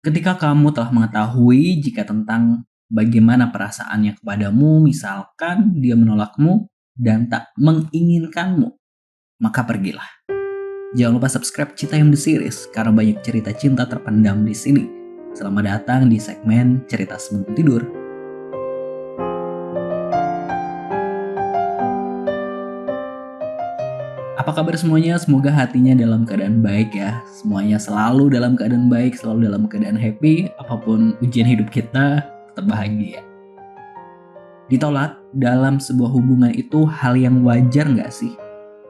Ketika kamu telah mengetahui jika tentang bagaimana perasaannya kepadamu, misalkan dia menolakmu dan tak menginginkanmu, maka pergilah. Jangan lupa subscribe Citayam The Series karena banyak cerita cinta terpendam di sini. Selamat datang di segmen Cerita Sebelum Tidur. Apa kabar semuanya? Semoga hatinya dalam keadaan baik ya. Semuanya selalu dalam keadaan baik, selalu dalam keadaan happy. Apapun ujian hidup kita, tetap bahagia. Ditolak dalam sebuah hubungan itu hal yang wajar nggak sih?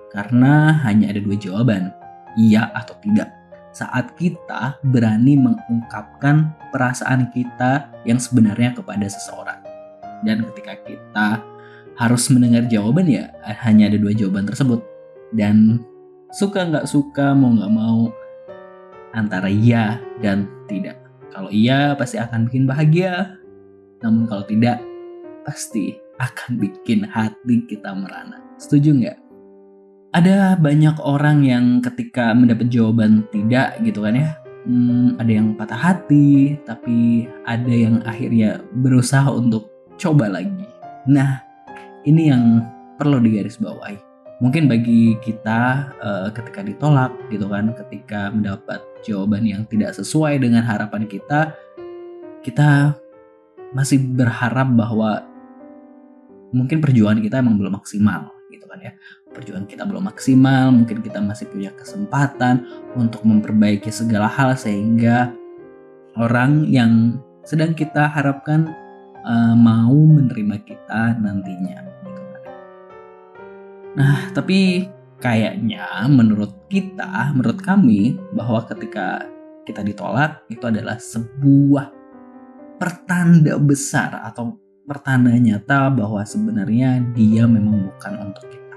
Karena hanya ada dua jawaban, iya atau tidak. Saat kita berani mengungkapkan perasaan kita yang sebenarnya kepada seseorang. Dan ketika kita harus mendengar jawaban ya hanya ada dua jawaban tersebut. Dan suka nggak suka, mau nggak mau, antara iya dan tidak. Kalau iya pasti akan bikin bahagia, namun kalau tidak pasti akan bikin hati kita merana. Setuju nggak? Ada banyak orang yang ketika mendapat jawaban tidak gitu kan ya, ada yang patah hati, tapi ada yang akhirnya berusaha untuk coba lagi. Nah, ini yang perlu digarisbawahi. Mungkin bagi kita ketika ditolak gitu kan, ketika mendapat jawaban yang tidak sesuai dengan harapan kita masih berharap bahwa mungkin perjuangan kita emang belum maksimal gitu kan ya. Perjuangan kita belum maksimal, mungkin kita masih punya kesempatan untuk memperbaiki segala hal sehingga orang yang sedang kita harapkan mau menerima kita nantinya. Nah, tapi kayaknya menurut kami, bahwa ketika kita ditolak, itu adalah sebuah pertanda besar atau pertanda nyata bahwa sebenarnya dia memang bukan untuk kita.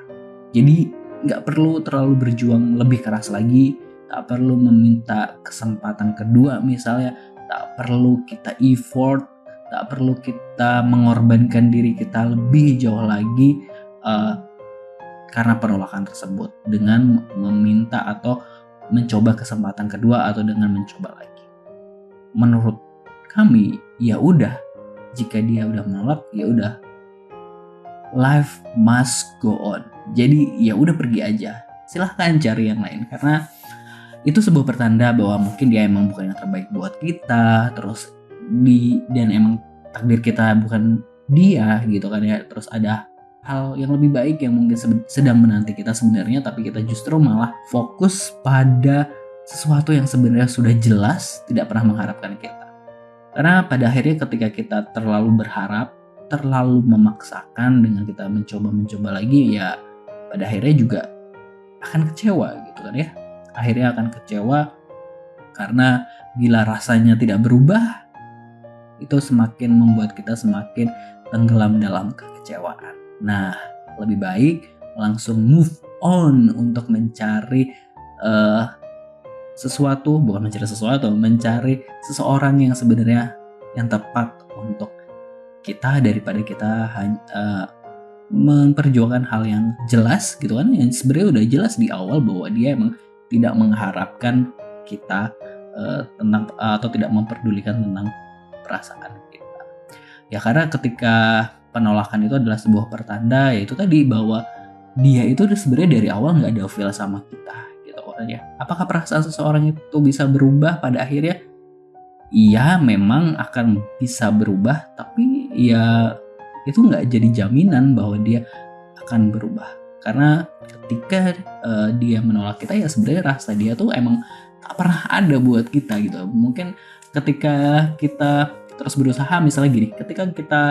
Jadi, nggak perlu terlalu berjuang lebih keras lagi, tak perlu meminta kesempatan kedua misalnya, tak perlu kita effort, tak perlu kita mengorbankan diri kita lebih jauh lagi, karena penolakan tersebut dengan meminta atau mencoba kesempatan kedua atau dengan mencoba lagi. Menurut kami ya udah, jika dia udah menolak ya udah, life must go on. Jadi ya udah pergi aja, silahkan cari yang lain karena itu sebuah pertanda bahwa mungkin dia emang bukan yang terbaik buat kita, terus dan emang takdir kita bukan dia gitu kan ya. Terus ada hal yang lebih baik yang mungkin sedang menanti kita sebenarnya, tapi kita justru malah fokus pada sesuatu yang sebenarnya sudah jelas tidak pernah mengharapkan kita. Karena pada akhirnya ketika kita terlalu berharap, terlalu memaksakan dengan kita mencoba lagi, ya pada akhirnya juga akan kecewa gitu kan ya. Akhirnya akan kecewa karena bila rasanya tidak berubah, itu semakin membuat kita semakin tenggelam dalam kekecewaan. Nah, lebih baik langsung move on untuk mencari mencari seseorang yang sebenarnya yang tepat untuk kita daripada kita memperjuangkan hal yang jelas gitu kan, yang sebenarnya udah jelas di awal bahwa dia emang tidak mengharapkan kita tentang atau tidak memperdulikan tentang perasaan kita. Ya karena ketika penolakan itu adalah sebuah pertanda, yaitu tadi bahwa dia itu sebenarnya dari awal nggak ada feel sama kita gitu kan ya. Apakah perasaan seseorang itu bisa berubah pada akhirnya? Iya, memang akan bisa berubah, tapi ya itu nggak jadi jaminan bahwa dia akan berubah. Karena ketika dia menolak kita ya sebenarnya rasa dia tuh emang tak pernah ada buat kita gitu. Mungkin ketika kita terus berusaha, misalnya gini, ketika kita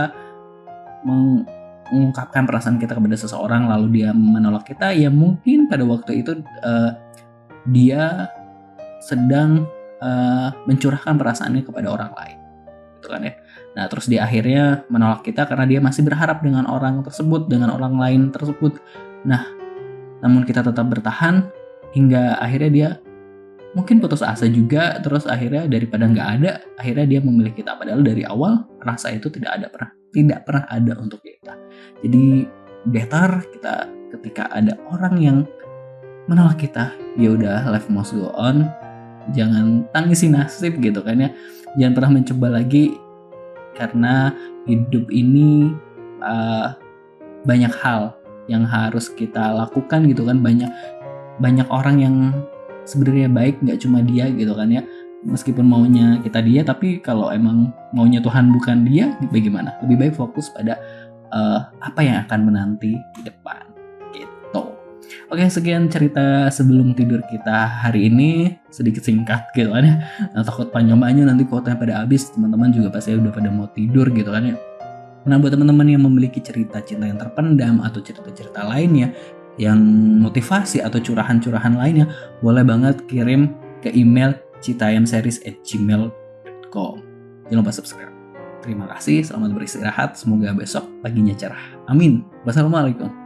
mengungkapkan perasaan kita kepada seseorang lalu dia menolak kita, ya mungkin pada waktu itu dia sedang mencurahkan perasaannya kepada orang lain gitu kan ya. Nah terus dia akhirnya menolak kita karena dia masih berharap dengan orang tersebut, dengan orang lain tersebut. Nah namun kita tetap bertahan hingga akhirnya dia mungkin putus asa juga, terus akhirnya daripada nggak ada, akhirnya dia memilih kita, padahal dari awal rasa itu tidak pernah ada untuk kita. Jadi better kita ketika ada orang yang menolak kita, ya udah, life must go on. jangan tangisi nasib gitu kan ya. Jangan pernah mencoba lagi, karena hidup ini banyak hal yang harus kita lakukan gitu kan. Banyak orang yang sebenarnya baik, nggak cuma dia gitu kan ya. Meskipun maunya kita dia, tapi kalau emang maunya Tuhan bukan dia, bagaimana? Lebih baik fokus pada apa yang akan menanti di depan gitu. Oke, sekian cerita sebelum tidur kita hari ini, sedikit singkat gitu kan ya. Nah, takut panjang-panjang nanti kuotanya pada habis, teman-teman juga pasti udah pada mau tidur gitu kan ya. Nah, buat teman-teman yang memiliki cerita cinta yang terpendam atau cerita-cerita lainnya yang motivasi atau curahan-curahan lainnya, boleh banget kirim ke email citayamseries@gmail.com. Jangan lupa subscribe. Terima kasih, selamat beristirahat, semoga besok paginya cerah. Amin. Wassalamualaikum.